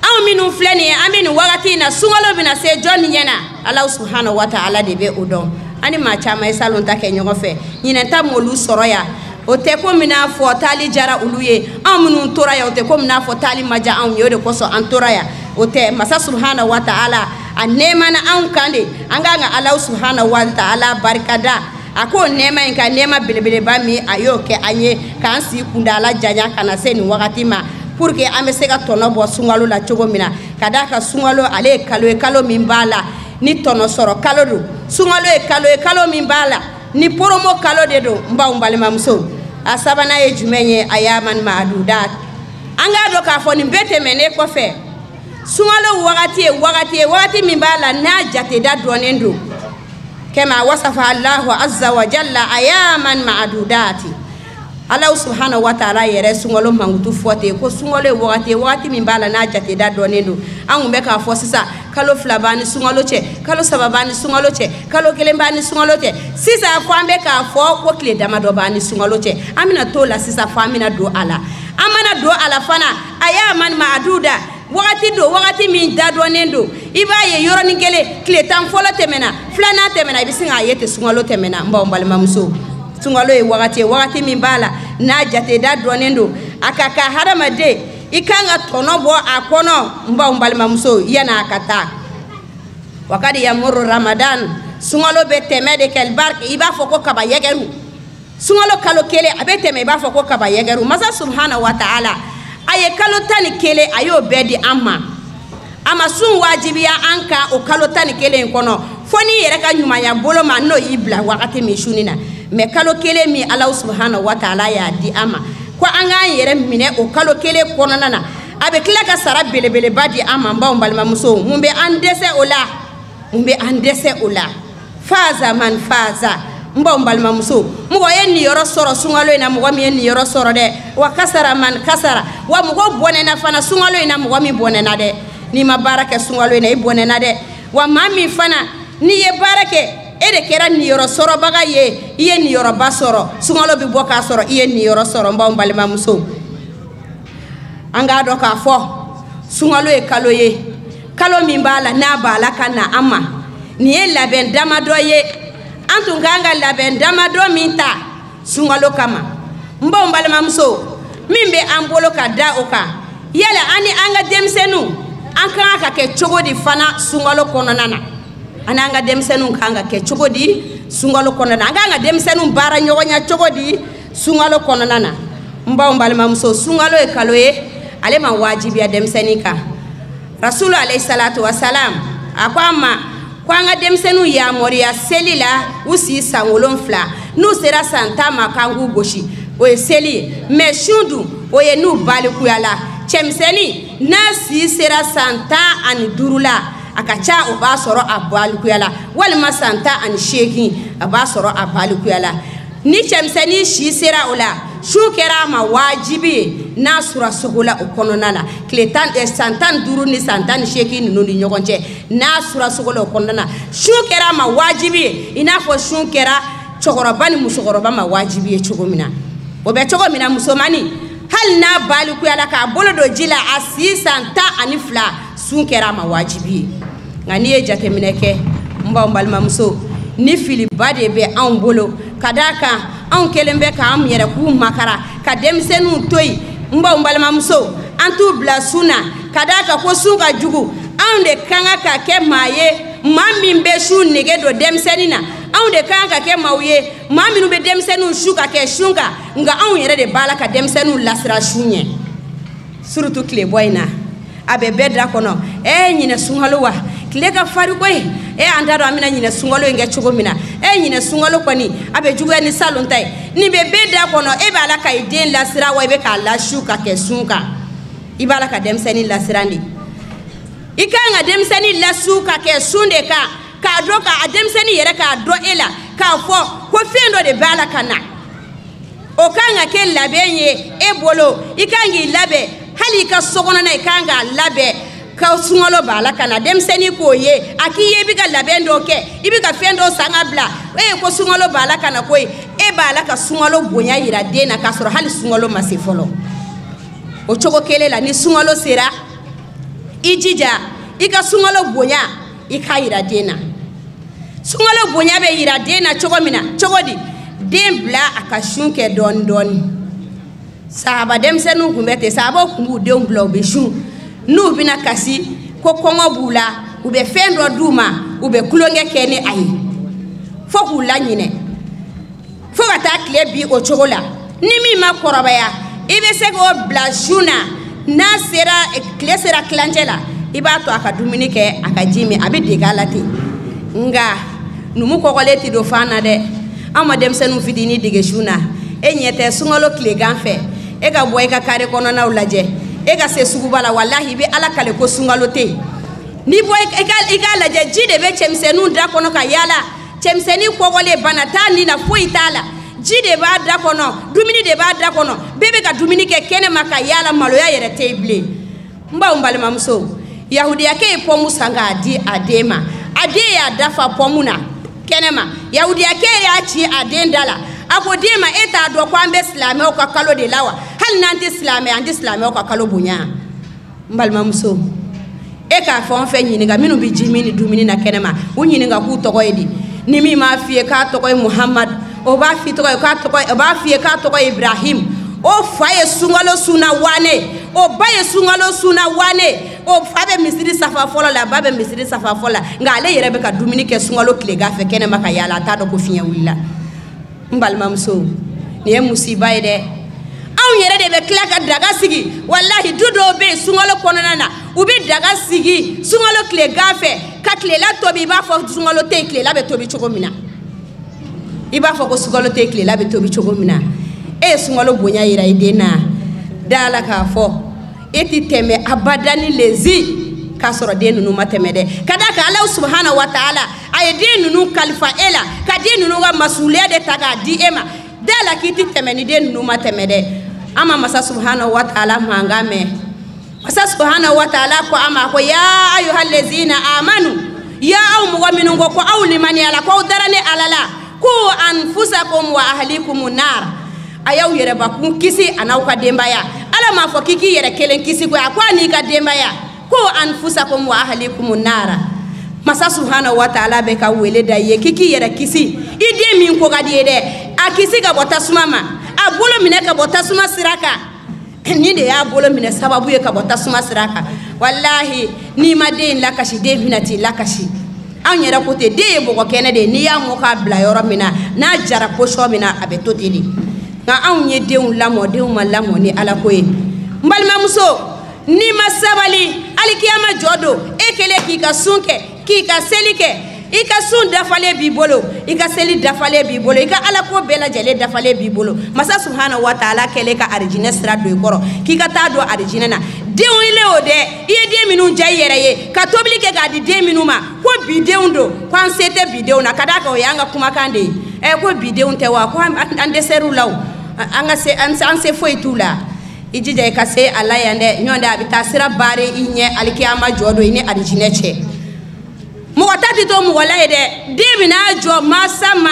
anw minnu filɛ nin ye an bɛ nin wagati in na sunkalo bɛna se jɔn ɲɛna ala subhanahu wa ta'ala de bɛ o dɔn ani maa caman ye salon ta kɛ ɲɔgɔn fɛ ɲinɛn ta m'olu sɔrɔ yan o tɛ ko min n'a fɔ taali jara olu ye anw minnu tora yan o tɛ ko min n'a fɔ taali ma diya anw ye o de kosɔn an tora yan o tɛ masa subhanahu wa ta'ala a nɛɛma na anw kan de an kan ka ala subhanahu wa ta'ala barikada a ko nɛɛma in ka nɛɛma belebeleba min a y'o kɛ an ye k'an sigi kundala janya ka na se nin wagati ma pour que an bɛ se ka tɔnɔ bɔ sunkalo la cogo min na ka d'a kan sunkalo ale ye kalo min b'a la ni tɔnɔ sɔrɔ kalo don sunkalo ye kalo min b'a la ni poromo kalo de don n b'aw balimamuso a sabanan ye jumɛn ye a y'a mani maadudat an k'a dɔn k'a fɔ nin bɛɛ tɛmɛnen kɔfɛ sunkalo wagati ye wagati min b'a la n'a jateda dɔnnen don kama wasafa allahu azza wa jalla a y'a mani maadudati ala subhanahu wa ta'ala yɛrɛ sunkalo mankutu fɔ ten ko sunkalo ye wagati min b'a la n'a jateda dɔnnen don an kun bɛ k'a fɔ sisan kalo 2 b'a ni sunkalo cɛ kalo 3 b'a ni sunkalo cɛ kalo 1 b'a ni sunkalo cɛ sisan fɔ an bɛ k'a fɔ ko tile damadɔ b'a ni sunkalo cɛ an bɛna t'o la sisan fɔ an bɛna don a la an mana don a la fana a y'a mani maaduda wagati min dadɔnnen don i b'a ye yɔrɔnin kelen tile 10 fɔlɔ tɛmɛna filanan tɛmɛna i bɛ sin k'a ye ten sunkalo tɛmɛna n b'aw balimamuso sunkalo ye wagati min b'a la n'a jateda dɔnnen don a ka ka hadamaden i kan ka tɔnɔ bɔ a kɔnɔ n b'aw balimamuso yan'a ka taa wakadi yamuru ramadan sunkalo bɛ tɛmɛ de kɛ i b'a fɔ ko kaba yɛgɛru sunkalo kalo kelen a bɛ tɛmɛ i b'a fɔ ko kaba yɛgɛru masa subhanahu wa ta'ala a ye kalo 11 a y'o bɛɛ di an ma a ma sun wajibiya an kan o kalo 11 in kɔnɔ fo n'i yɛrɛ ka ɲumanya bolo ma n'o y'i bila wagati min suni na mais kalo 1 min ala subhanahu wa ta'ala y'a di an ma ko an k'an yɛrɛ minɛ o kalo 1 kɔnɔna na a bɛ tila ka sara belebeleba di an ma n b'aw balimamuso mun bɛ an dɛsɛ o la faza man faza n b'aw balimamuso mɔgɔ ye niyɔrɔ sɔrɔ sunkalo in na mɔgɔ min ye niyɔrɔ sɔrɔ dɛ wa kasara man kasara wa mɔgɔ bɔnɛna fana sunkalo in na mɔgɔ min bɔnɛna dɛ n'i ma baara kɛ sunkalo in na i bɔnɛna dɛ wa maa min fana n'i ye baara kɛ e de kɛra niyɔrɔ sɔrɔbaga ye i ye niyɔrɔba sɔrɔ sunkalo bɛ bɔ k'a sɔrɔ i ye niyɔrɔ sɔrɔ n b'aw balimamuso an k'a dɔn k'a fɔ sunkalo ye kalo min b'a la n'a b'a la ka na an ma nin ye labɛn damadɔ ye an tun k'an ka labɛn damadɔ min ta sunkalo kama n b'aw balimamuso min bɛ an bolo ka da o kan yala an ni an ka denmisɛnninw an kan ka kɛ cogo di fana sunkalo kɔnɔna na an n'an ka denmisɛnninw kan ka kɛ cogo di sunkalo kɔnɔna na an kan ka denmisɛnninw baara ɲɔgɔnya cogo di sunkalo kɔnɔna na n b'aw balimamuso sunkalo ye kalo ye ale ma wajibiya denmisɛnnin kan rasulu alayhi salatu wa salam a ko an ma ko an ka denmisɛnninw yamɔriya seli la u si san 7 n'u sera san 10 ma k'an k'u gosi o ye seli ye mais sun dun o ye n'u balikuyala cɛmisɛnnin n'a si sera san 15 la a ka ca o b'a sɔrɔ a balikuyala walima san 18 a b'a sɔrɔ a balikuyala ni cɛmisɛnnin si sera o la su kɛra a ma wajibi ye n'a sura sogo la o kɔnɔna na san 15 ni san 18 ninnu ni ɲɔgɔn cɛ n'a sura sogo la o kɔnɔna na su kɛra a ma wajibi ye i n'a fɔ su kɛra cɛkɔrɔba ni musokɔrɔba ma wajibi ye cogo min na o bɛ cogo min na musomani hal n'a balikuyala k'a bolo do ji la a si san 12 sun kɛra ma wajibi ye nka n'i ye jateminɛ kɛ n baw balimamuso ni filiba de bɛ anw bolo ka d'a kan anw kelen bɛ k'an yɛrɛ k'u makara ka denmisɛnninw to yen n baw balimamuso an t'u bila sun na ka d'a kan ko sun ka jugu anw de kan ka kɛ maa ye maa min bɛ su nege don denmisɛnnin na anw de kan ka kɛ maaw ye maa minnu bɛ denmisɛnninw su ka kɛ sun kan nka anw yɛrɛ de b'a la ka denmisɛnninw lasira su ɲɛ surtout tile bɔ in na a bɛ bɛɛ da kɔnɔ ɲinɛ sunkalo wa tile ka farin koyi an t'a dɔn an bɛna ɲinɛ sunkalo in kɛ cogo min na ɲinɛ sunkalo kɔni a bɛ juguya ni salon ta ye nin bɛ bɛɛ da kɔnɔ e b'a la ka i den lasira wa i bɛ k'a lasu ka kɛ sun kan i b'a la ka denmisɛnnin lasiran de i kan ka denmisɛnnin lasu ka kɛ sun de kan k'a dɔn ka denmisɛnnin yɛrɛ k'a dɔn e la k'a fɔ ko fɛn dɔ de b'a la ka na o kan ka kɛ labɛn ye e bolo i kan k'i labɛn hali i ka sokɔnɔna i kan k'a labɛn ka sunkalo b'a la ka na denmisɛnnin k'o ye a k'i ye i bɛ ka labɛn dɔ kɛ i bɛ ka fɛn dɔ san ka bila ko sunkalo b'a la ka na koyi e b'a la ka sunkalo bonya yira den na k'a sɔrɔ hali sunkalo ma se fɔlɔ o cogo kelen la ni sunkalo sera i jija i ka sunkalo bonya i k'a yira den na sunkalo bonya bɛ yira den na cogo min na cogo di den bila a ka sun kɛ dɔɔni dɔɔni sahaba denmisɛnninw tun bɛ ten sahabaw tun b'u denw bila u bɛ sun n'u bɛna kasi ko kɔngɔ b'u la u bɛ fɛn dɔ d'u ma u bɛ kulonkɛ kɛ ni a ye fo k'u laɲinɛ fo ka taa tile bi o cogo la ni min ma kɔrɔbaya i bɛ se k'o bila sun na n'a sera tile sera kilancɛ la i b'a to a ka dumuni kɛ a ka ji min a bɛ dege a la ten nka numu kɔgɔlen tɛ don fan na dɛ anw ma denmisɛnninw fitinin dege sun na e ɲɛ tɛ sunkalo tilegan fɛ e ka bɔ i ka kare kɔnɔnaw lajɛ e ka se suguba la walahi i bɛ ala kale ko sunkalo tɛ yen n'i bɔ i k'a lajɛ ji de bɛ cɛmisɛnninw da kɔnɔ ka yaala cɛmisɛnnin kɔgɔlen bana t'a nin na foyi t'a la ji de b'a da kɔnɔ dumuni de b'a da kɔnɔ bɛɛ bɛ ka dumuni kɛ kɛnɛma ka yaala maloya yɛrɛ tɛ yen bilen n baw balimamuso yahudiyakɛ ye pɔmu san k'a di a den ma a den y'a dafa pɔmu na kɛnɛma yahudiyakɛ y'a ci a den da la a ko den ma e t'a dɔn ko an bɛ silamɛw ka kalo de la wa hali n'an tɛ silamɛ an tɛ silamɛw ka kalo bonya n balimamuso e k'a fɛn o fɛn ɲininka minnu bɛ ji min ni dumuni na kɛnɛma u ɲininka k'u tɔgɔ ye di ni min m'a f'i ye k'a tɔgɔ ye muhamadu o b'a f'i ye k'a tɔgɔ ye ibrahim o fa ye sunkalo sunna wane o ba ye sunkalo sunna wane o fa bɛ misiri safa fɔlɔ la ba bɛ misiri safa fɔlɔ la nka ale yɛrɛ bɛ ka dumuni kɛ sunkalo tilegan fɛ kɛnɛma ka yaala a t'a dɔn ko fiɲɛ wulila n balimamuso nin ye musiba ye dɛ anw yɛrɛ de bɛ tila ka daga sigi walahi du dɔw bɛ yen sunkalo kɔnɔna na u bɛ daga sigi sunkalo tilegan fɛ ka tilela tobi i b'a fɔ sunkalo tɛ yen tilela bɛ tobi cogo min na i b'a fɔ ko sunkalo tɛ yen tilela bɛ tobi cogo min na e ye sunkalo bonya yira i den na da la k'a fɔ e tɛ tɛmɛ abadani lezi k'a sɔrɔ den ninnu ma tɛmɛ dɛ ka d'a kan Alahu subahana wa taala a ye den ninnu kalifa e la ka den ninnu ka masuliya de ta k'a di e ma da la k'i tɛ tɛmɛ ni den ninnu ma tɛmɛ dɛ an ma masa subahana wa taala mankan mɛn masa subahana wa taala ko an ma ko ya ayuhal lezina amanu ya aw mɔgɔ minnu ko aw limaniyala ko aw dara ne ala la ko anfusakum wa ahlikum nar a y'aw yɛrɛbakun kisi a n'aw ka denbaya ala m'a fɔ k'i k'i yɛrɛ kelen kisi koyi a ko a n'i ka denbaya ko anfusakum wa ahlikum nara masa subhanahu wa taala bɛ ka wele da i ye k'i k'i yɛrɛ kisi i den min ko ka di ye dɛ a kisi ka bɔ tasuma ma a bolo minɛ ka bɔ tasuma sira kan ni de y'a bolo minɛ sababu ye ka bɔ tasuma sira kan walahi n'i ma den lakasi den bɛna t'i lakasi anw yɛrɛ ko ten den ye bɔgɔ kɛnɛ de ye n'i y'a mɔ k'a bila yɔrɔ min na n'a jara position min na a bɛ to ten de nka anw ye denw lamɔ denw ma lamɔ ni ala ko ye n balimamuso n'i ma sabali alikiyama jɔ don e kelen k'i ka sun kɛ k'i ka seli kɛ i ka sun dafalen b'i bolo i ka seli dafalen b'i bolo i ka ala ko bɛɛ lajɛlen dafalen b'i bolo masa subhanahu wa taala kɛlen ka arijinɛ sira don i kɔrɔ k'i ka taa don arijinɛ na denw ile o dɛ i ye den minnu ja i yɛrɛ ye ka tobili kɛ k'a di den minnu ma ko bidenw don ko an se tɛ bidenw na ka d'a kan o y'an ka kumakan de ye ko bidenw tɛ wa ko an dɛsɛr'u la o an se foyi t'u la i jija i ka se ala yan dɛ ɲɔn tɛ a bɛ taa sira baare i ɲɛ alikiyama jɔ don i ni arijinɛ cɛ mɔgɔ ta tɛ to mɔgɔ la ye dɛ den bɛna jɔ mansa ma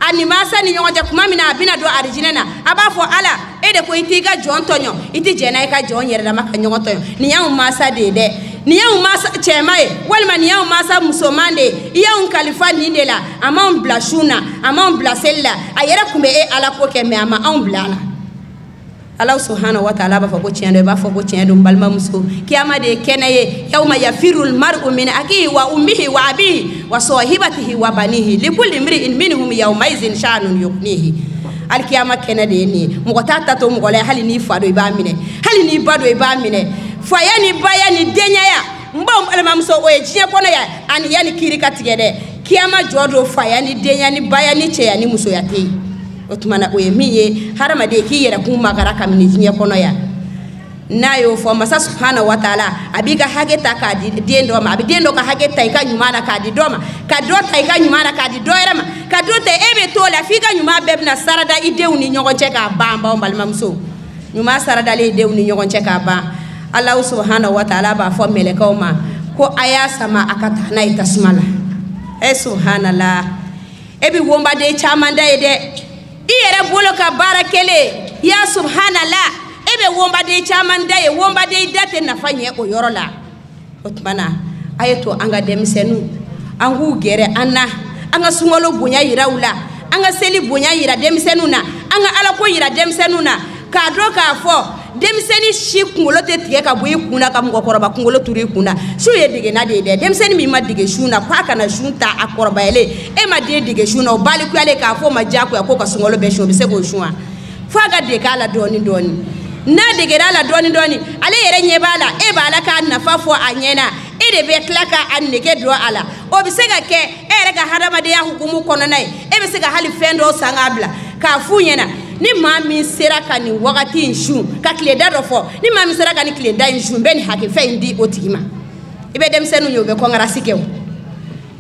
a ani masa ni ɲɔgɔn cɛ kuma min na a bɛna don arijinɛ na a b'a fɔ ala e de ko i t'i ka jɔn tɔɲɔ i ti jɛna i ka jɔn yɛrɛ dama ka ɲɔgɔn tɔɲɔ nin y'anw masa de ye dɛ nin y'anw masa cɛman ye walima nin y'anw masa musoman de ye i y'anw kalifa nin de la a m'anw bila sun na a m'anw bila seli la a yɛrɛ kun bɛ e ala ko kɛ mɛ a ma anw bila a la Allah subhanahu wa ta'ala b'a fɔ ko tiɲɛ don i b'a fɔ ko tiɲɛ don balimamuso kiyama de ye kɛnɛ ye yawma yafirul mar'u min akihi wa ummihi wa abihi wa sahibatihi wa banihi likulli imri'in minhum yawma izin sha'nun yughnihi alkiyama kɛnɛ de ye nin ye mɔgɔ t'a ta to mɔgɔ la hali n'i fa don i b'a minɛ hali n'i ba don i b'a minɛ faya ni baya ni denyaya n baw balimamuso o ye diɲɛ kɔnɔ ya ani yani kiri ka tigɛ dɛ kiyama jɔ don faya ni denya ni baya ni cɛya ni musoya tɛ yen o tumana o ye min ye hadamaden k'i yɛrɛ kun magara kabini diɲɛ kɔnɔ ya n'a y'o fɔ masa subhanahu wa taala a b'i ka hakɛ ta k'a di den dɔ ma a bɛ den dɔ ka hakɛ ta i ka ɲuman na k'a di dɔ ma ka dɔ ta i ka ɲuman na k'a di dɔ yɛrɛ ma ka dɔ ta e bɛ t'o la f'i ka ɲuman bɛɛ bɛna sarada i denw ni ɲɔgɔn cɛ k'a ban baw balimamuso ɲuman saradalen denw ni ɲɔgɔn cɛ k'a ban Allahu subhanahu wa taala b'a fɔ mɛlɛkɛw ma ko a y'a sama a ka taa n'a ye tasuma la subhanallah e bɛ wonbaden caman da ye dɛ i yɛrɛ bolo ka baara kɛlen ya subhanallah e bɛ wonbaden caman da ye wonbaden da tɛ nafa ɲɛ o yɔrɔ la o tumana a ye to an ka denmisɛnninw an k'u gɛrɛ an na an ka sunkalo bonya yira u la an ka seli bonya yira denmisɛnninw na an ka alako yira denmisɛnninw na k'a dɔn k'a fɔ denmisɛnnin si kunkolo tɛ tigɛ ka bɔ i kun na ka mɔgɔkɔrɔba kunkolo turu i kun na su ye degena de ye dɛ denmisɛnnin min ma dege sun na k'a kana sun ta a kɔrɔbayalen e ma den dege sun na o balikuyalen k'a fɔ o ma diyagoya ko ka sunkalo bɛɛ sun o bɛ se k'o sun wa f'a ka dege a la dɔɔni dɔɔni n'a degera a la dɔɔni dɔɔni ale yɛrɛ ɲɛ b'a la e b'a la k'a nafa fɔ a ɲɛna e de bɛ tila k'a nege don a la o bɛ se ka kɛ e yɛrɛ ka hadamadenya hukumu kɔnɔna ye e bɛ se ka hali fɛn dɔw san k'a bila k'a f'u ɲɛna ni maa min sera ka nin wagati in sun ka tileda dɔ fɔ ni maa min sera ka nin tileda in sun bɛ nin hakɛfɛn in di o tigi ma i bɛ denmisɛnninw ye u bɛ kɔngarasi kɛ o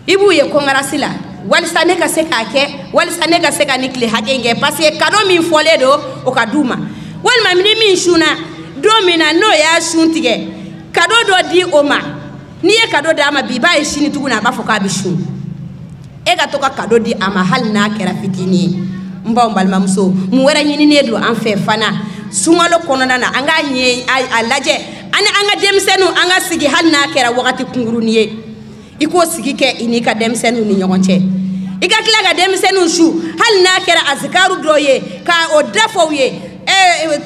i b'u ye kɔngarasi la walisa ne ka se k'a kɛ walisa ne ka se ka nin tile hakɛ in kɛ parce que cadeau min fɔlen don o ka d'u ma walima ni min sunna don min na n'o y'a sun tigɛ cadeau dɔ di o ma n'i ye cadeau d'a ma bi i b'a ye sini tuguni a b'a fɔ k'a bɛ sun e ka to ka cadeau di a ma hali n'a kɛra fitinin ye n baw balimamuso mun wɛrɛ ɲininen don an fɛ fana sunkalo kɔnɔna na an k'a ɲɛ a lajɛ ani an ka denmisɛnninw an ka sigi hali n'a kɛra wagati kunkurunin ye i k'o sigi kɛ i n'i ka denmisɛnninw ni ɲɔgɔn cɛ i ka tila ka denmisɛnninw su hali n'a kɛra azikaru dɔw ye ka o dafɔw ye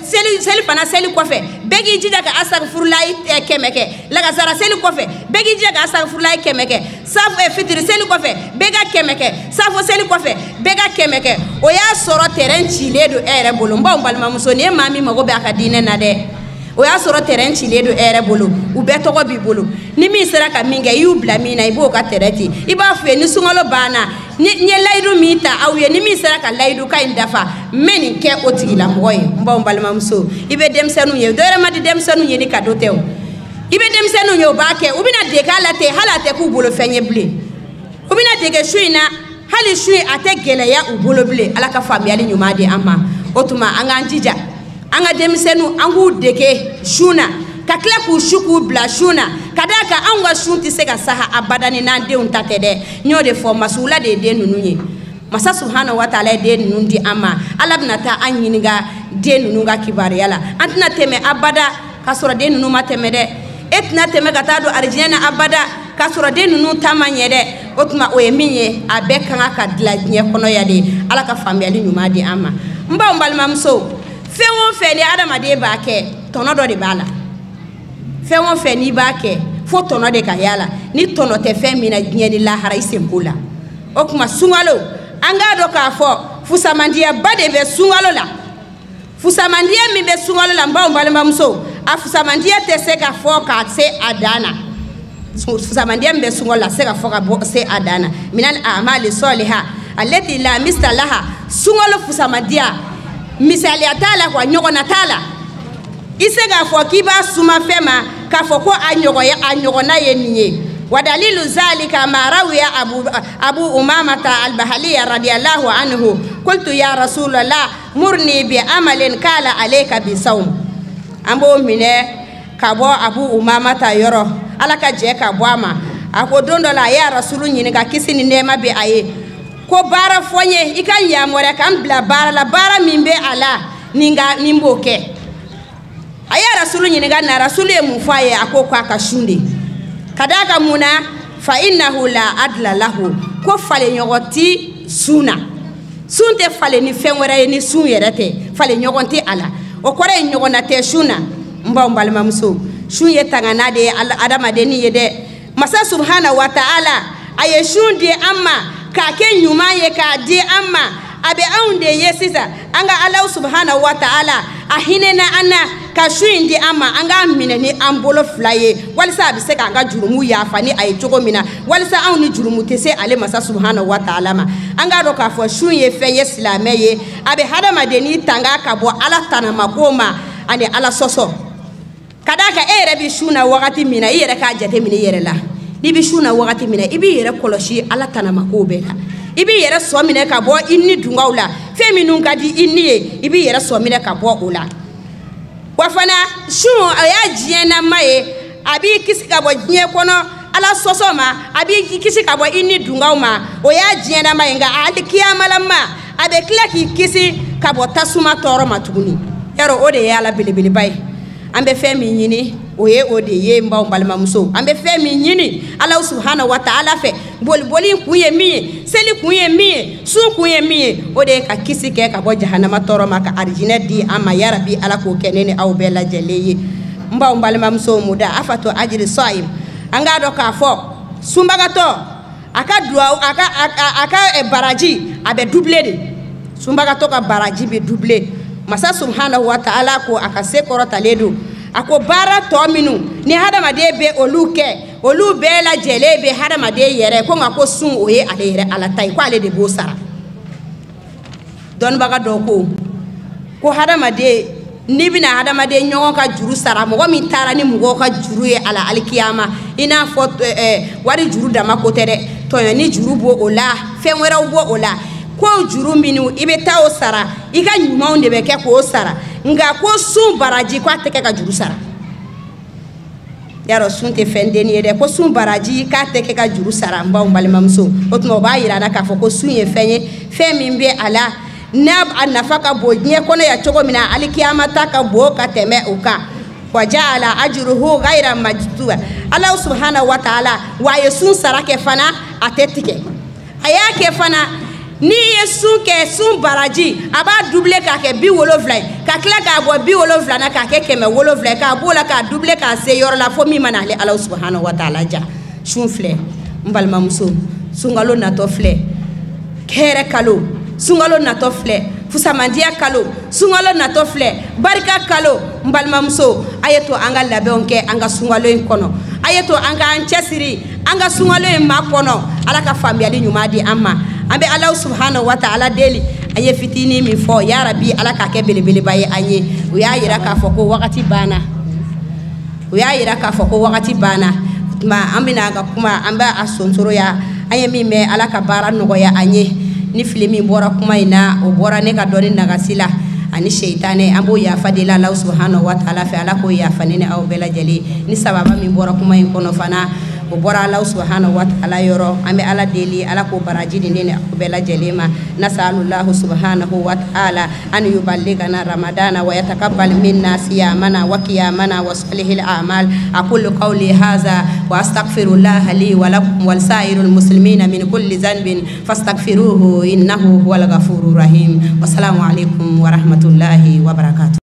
seli fana seli kɔfɛ bɛɛ k'i jija ka asagfurulayi 100 kɛ lagasara seli kɔfɛ bɛɛ k'i jija ka asagfurulayi 100 kɛ fitiri seli kɔfɛ bɛɛ ka 100 kɛ safo seli kɔfɛ bɛɛ ka 100 kɛ o y'a sɔrɔ terrain cilen don e yɛrɛ bolo n baw balimamuso nin ye maa min mago bɛ a ka diinɛ na dɛ o y'a sɔrɔ terrain cilen don e yɛrɛ bolo u bɛɛ tɔgɔ b'i bolo ni min sera ka min kɛ i y'u bila min na i b'o ka terrain ci i b'a fɔ ye ni sunkalo banna n ye layidu min ta aw ye ni min sera ka layidu ka in dafa n bɛ nin kɛ o tigilamɔgɔ ye n baw balimamuso i bɛ denmisɛnninw ye dɔ wɛrɛ ma di denmisɛnninw ye ni cadeau tɛ o i bɛ denmisɛnninw ye o b'a kɛ u bɛna dege a la ten hali a tɛ k'u bolo fɛn ye bilen u bɛna dege su in na hali su in a tɛ gɛlɛya u bolo bilen ala ka faamuyali ɲuman di an ma o tuma an k'an jija an ka denmisɛnninw an k'u dege sun na ka tila k'u su k'u bila sun na ka d'a kan anw ka sun tɛ se ka saha abada ni n'an denw ta tɛ dɛ n y'o de fɔ masula de ye den ninnu ye masa subhanahu wa taala ye den ninnu di an ma ala bɛna taa an ɲininka den ninnu ka kibaruya la an tɛna tɛmɛ abada k'a sɔrɔ den ninnu ma tɛmɛ dɛ e tɛna tɛmɛ ka taa don arijinɛ na abada k'a sɔrɔ den ninnu ta ma ɲɛ dɛ o tuma o ye min ye a bɛɛ kan ka dilan diɲɛ kɔnɔ ya de ala ka faamuyali ɲuman di an ma n baw balimamuso fɛn o fɛn ni adamaden b'a kɛ tɔnɔ dɔ de b'a la fɛn o fɛn n'i b'a kɛ fo tɔnɔ de ka y'a la ni tɔnɔ tɛ fɛn min na diɲɛ ni lahara i sen b'o la o tuma sunkalo an k'a dɔn k'a fɔ fusamandiyaba de bɛ sunkalo la fusamandiya min bɛ sunkalo la n baw balimamuso a fusamandiya tɛ se ka fɔ ka se a dan na fusamandiya min bɛ sunkalo la se ka fɔ ka se a dan na minal amali soliha aleti la misalaha sunkalo fusamandiya misaliya t'a la quoi ɲɔgɔnna t'a la i se k'a fɔ k'i b'a suma fɛn ma k'a fɔ ko a ɲɔgɔnna ye nin ye wadalilu zalika ma rawiya abu umamata albahaliya radiyallahu anhu qultu ya rasulallah murni bi amalin kala alayka bi sawm an b'o minɛ ka bɔ abu umamata yɔrɔ ala ka jɛ ka bɔ a ma a ko don dɔ la a ye rasulu ɲininka kisi ni nɛɛma bɛ a ye ko baara fɔ n ye i ka yamaruya ka n bila baara la baara min bɛ a la ni n b'o kɛ a ye rasulu ɲininka na rasulu ye mun fɔ a ye a ko k'a ka sun de ka d'a kan mun na fa innahu la adla lahu ko falenɲɔgɔn ti sun na sun tɛ falen ni fɛn wɛrɛ ye ni sun yɛrɛ tɛ falenɲɔgɔn tɛ a la o kɔrɔ ye ɲɔgɔnna tɛ sun na n b'aw balimamuso sun ye tangana de ye adamadenni ye dɛ masa subhanahu wa ta'ala a ye sun di an ma k'a kɛ ɲuman ye k'a di an ma a bɛ anw de ye sisan an ka Alahu subhanahu wa ta'ala a hinɛna an na ka sun in di an ma an k'a minɛ ni an bolo fila ye walisa a bɛ se k'an ka jurumu yafa ni a ye cogo min na walisa anw ni jurumu tɛ se ale masa subhanahu wa ta'ala ma an k'a dɔn k'a fɔ sun ye fɛn ye silamɛ ye a bɛ hadamadenni tanga ka bɔ Ala tanamako ma ani Ala sɔsɔ ka d'a kan e yɛrɛ bɛ sun na wagati min na i yɛrɛ k'a jateminɛ i yɛrɛ la n'i bɛ sun na wagati min na i b'i yɛrɛ kɔlɔsi Ala tanamakow bɛɛ la i b'i yɛrɛ sɔ minɛ ka bɔ i ni dungaw la fɛn minnu ka di i ni ye i b'i yɛrɛ sɔ minɛ ka bɔ o la wa fana sun a y'a diɲɛnama ye a b'i kisi ka bɔ diɲɛ kɔnɔ Ala sɔsɔ ma a b'i kisi ka bɔ i ni dungaw ma o y'a diɲɛnama ye nka hali kiyamalama a bɛ tila k'i kisi ka bɔ tasuma tɔɔrɔ ma tuguni yarɔ o de ye Ala belebeleba ye an bɛ fɛn min ɲini o ye o de ye n baw balimamuso an bɛ fɛn min ɲini Alahu subhanahu wa ta'ala fɛ boliboli kun ye min ye seli kun ye min ye sun kun ye min ye o de ye ka kisi kɛ ka bɔ jahanama tɔɔrɔ ma ka arijinɛ di an ma yarabi Ala k'o kɛ ne ni aw bɛɛ lajɛlen ye n baw balimamuso muda afatu ajiri sa'im an k'a dɔn k'a fɔ sunbagatɔ a ka duwawu a ka baraji a bɛ doublé de sunbagatɔ ka baraji bɛ doublé masa subhanahu wa ta'ala ko a ka se kɔrɔtalen don a ko baara tɔ minnu ni hadamaden bɛ olu kɛ olu bɛɛ lajɛlen bɛ hadamaden yɛrɛ ko nka ko sun o ye ale yɛrɛ Ala ta ye ko ale de b'o sara dɔnnibaga dɔw ko hadamaden n'i bɛna hadamaden ɲɔgɔn ka juru sara mɔgɔ min taara ni mɔgɔw ka juru ye a la alikiyama i n'a fɔ wari juru dama ko tɛ dɛ tɔɲɔni juru b'o o la fɛn wɛrɛw b'o o la ko juru minnu i bɛ taa o sara i ka ɲumanw de bɛ kɛ k'o sara nka ko sun baraji ko a tɛ kɛ ka juru sara yarɔ sun tɛ fɛn denni ye dɛ ko sun baraji k'a tɛ kɛ ka juru sara n baw balimamuso o tuma o b'a yira an na k'a fɔ ko sun ye fɛn ye fɛn min bɛ a la n'a a nafa ka bon diɲɛ kɔnɔ yan cogo min na alikiyama ta ka bon ka tɛmɛ o kan wa ja'ala ajruhu ghayra majzura Alahu subhanahu wa ta'ala wa a ye sun sara kɛ fana a tɛ tigɛ a y'a kɛ fana n'i ye sun kɛ sun baraji a b'a doublé k'a kɛ 70 ye ka tila k'a bɔ 70 na k'a kɛ 170 ye k'a b'o la k'a doublé k'a se yɔrɔ la fo min mana ale Alahu subhanahu wa ta'ala ja sun filɛ n balimamuso sunkalo natɔ filɛ hɛrɛ kalo sunkalo natɔ filɛ fusamandiya kalo sunkalo natɔ filɛ barika kalo n balimamuso a ye to an ka labɛnw kɛ an ka sunkalo in kɔnɔ a ye to an k'an cɛsiri an ka sunkalo in makɔnɔ Ala ka faamuyali ɲuman di an ma an bɛ Alahu subhanahu wa ta'ala deli an ye fitinin min fɔ yarabi Ala k'a kɛ belebeleba ye an ye o y'a yira k'a fɔ ko wagati banna o y'a yira k'a fɔ ko wagati banna tuma an bɛna an ka kuma an b'a sonsoroya an ye min mɛn Ala ka baara nɔgɔya an ye ni fili min bɔra kuma in na o bɔra ne ka dɔnni nagasi la ani seitanɛ an b'o yafa deli Alahu subhanahu wa ta'ala fɛ Ala k'o yafa ne ni aw bɛɛ lajɛlen ni sababa min bɔra kuma in kɔnɔ fana o bɔra Alahu subhanahu wa ta'ala yɔrɔ an bɛ Ala deli Ala k'o baraji di ne ni aw bɛɛ lajɛlen ma nasalulahu subhanahu wa ta'ala an yuballigana ramadana wa yatakabbal minna siyamana wa qiyamana wa salihil a'mal aqulu qawli hadha wa astaghfirullah li wa lakum wal sa'iril muslimina min kulli dhanbin fastaghfiruhu innahu huwal ghafurur rahim. Wassalamu alaikum wa rahmatullahi wa barakatuh.